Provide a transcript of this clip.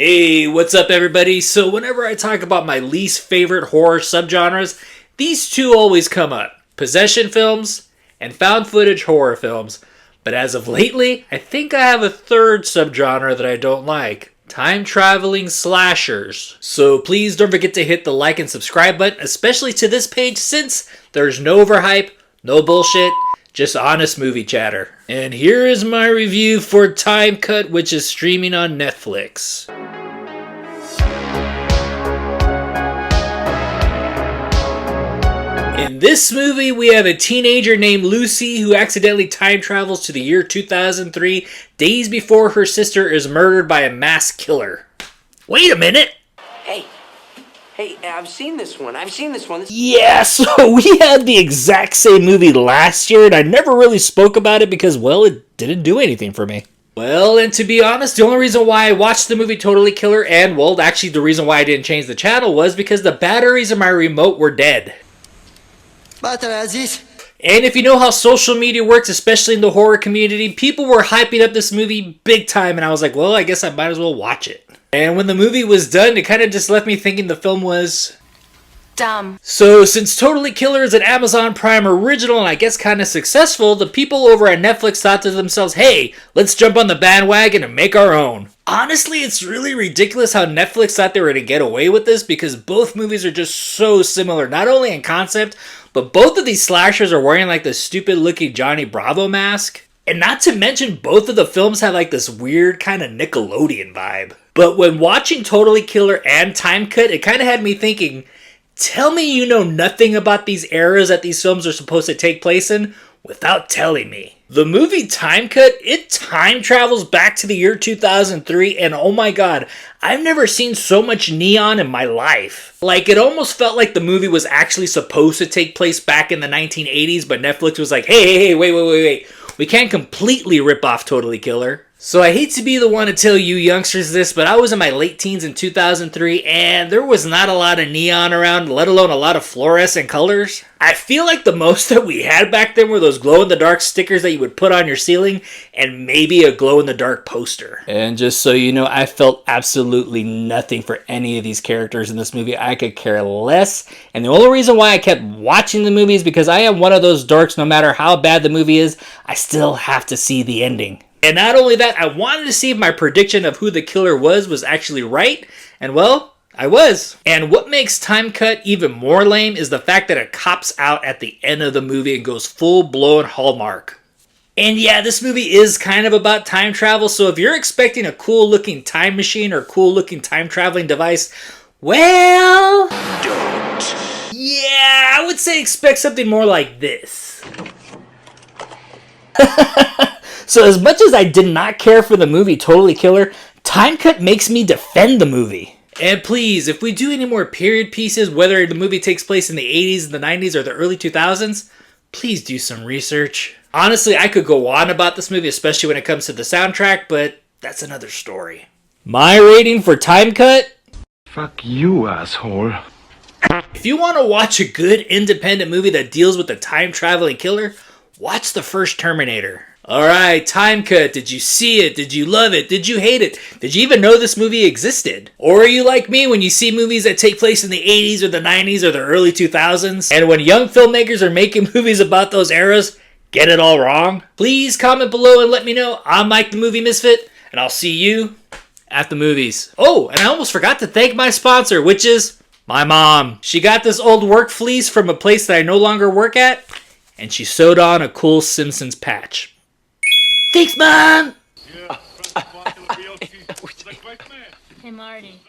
Hey, what's up everybody? So whenever I talk about my least favorite horror subgenres, these two always come up. Possession films and found footage horror films. But as of lately, I think I have a third subgenre that I don't like. Time traveling slashers. So please don't forget to hit the like and subscribe button, especially to this page since there's no overhype, no bullshit, just honest movie chatter. And here is my review for Time Cut, which is streaming on Netflix. In this movie, we have a teenager named Lucy who accidentally time travels to the year 2003, days before her sister is murdered by a mass killer. Wait a minute! Hey, I've seen this one. Yeah, so we had the exact same movie last year, and I never really spoke about it because, well, it didn't do anything for me. Well, and to be honest, the only reason why I watched the movie Totally Killer, and, well, actually the reason why I didn't change the channel was because the batteries in my remote were dead. And if you know how social media works, especially in the horror community, people were hyping up this movie big time, and I was like, well, I guess I might as well watch it. And when the movie was done, it kind of just left me thinking the film was dumb. So since Totally Killer is an Amazon Prime original and I guess kind of successful, the people over at Netflix thought to themselves, hey, let's jump on the bandwagon and make our own. Honestly, it's really ridiculous how Netflix thought they were going to get away with this because both movies are just so similar, not only in concept, but both of these slashers are wearing like the stupid looking Johnny Bravo mask. And not to mention, both of the films have like this weird kind of Nickelodeon vibe. But when watching Totally Killer and Time Cut, it kind of had me thinking, tell me you know nothing about these eras that these films are supposed to take place in without telling me. The movie Time Cut, it time travels back to the year 2003, and oh my god, I've never seen so much neon in my life. Like, it almost felt like the movie was actually supposed to take place back in the 1980s, but Netflix was like, hey, wait. We can't completely rip off Totally Killer. So I hate to be the one to tell you youngsters this, but I was in my late teens in 2003 and there was not a lot of neon around, let alone a lot of fluorescent colors. I feel like the most that we had back then were those glow-in-the-dark stickers that you would put on your ceiling and maybe a glow-in-the-dark poster. And just so you know, I felt absolutely nothing for any of these characters in this movie. I could care less. And the only reason why I kept watching the movie is because I am one of those dorks, no matter how bad the movie is, I still have to see the ending. And not only that, I wanted to see if my prediction of who the killer was actually right. And well, I was. And what makes Time Cut even more lame is the fact that it cops out at the end of the movie and goes full-blown Hallmark. And yeah, this movie is kind of about time travel, so if you're expecting a cool-looking time machine or cool-looking time-traveling device, well, don't. Yeah, I would say expect something more like this. So as much as I did not care for the movie Totally Killer, Time Cut makes me defend the movie. And please, if we do any more period pieces, whether the movie takes place in the 80s, the 90s, or the early 2000s, please do some research. Honestly, I could go on about this movie, especially when it comes to the soundtrack, but that's another story. My rating for Time Cut? Fuck you, asshole. If you want to watch a good independent movie that deals with the time-traveling killer, watch the first Terminator. Alright, Time Cut, did you see it? Did you love it? Did you hate it? Did you even know this movie existed? Or are you like me when you see movies that take place in the 80s or the 90s or the early 2000s, and when young filmmakers are making movies about those eras, get it all wrong? Please comment below and let me know. I'm Mike the Movie Misfit, and I'll see you at the movies. Oh, and I almost forgot to thank my sponsor, which is my mom. She got this old work fleece from a place that I no longer work at, and she sewed on a cool Simpsons patch. Thanks, Mom! Hey, Marty.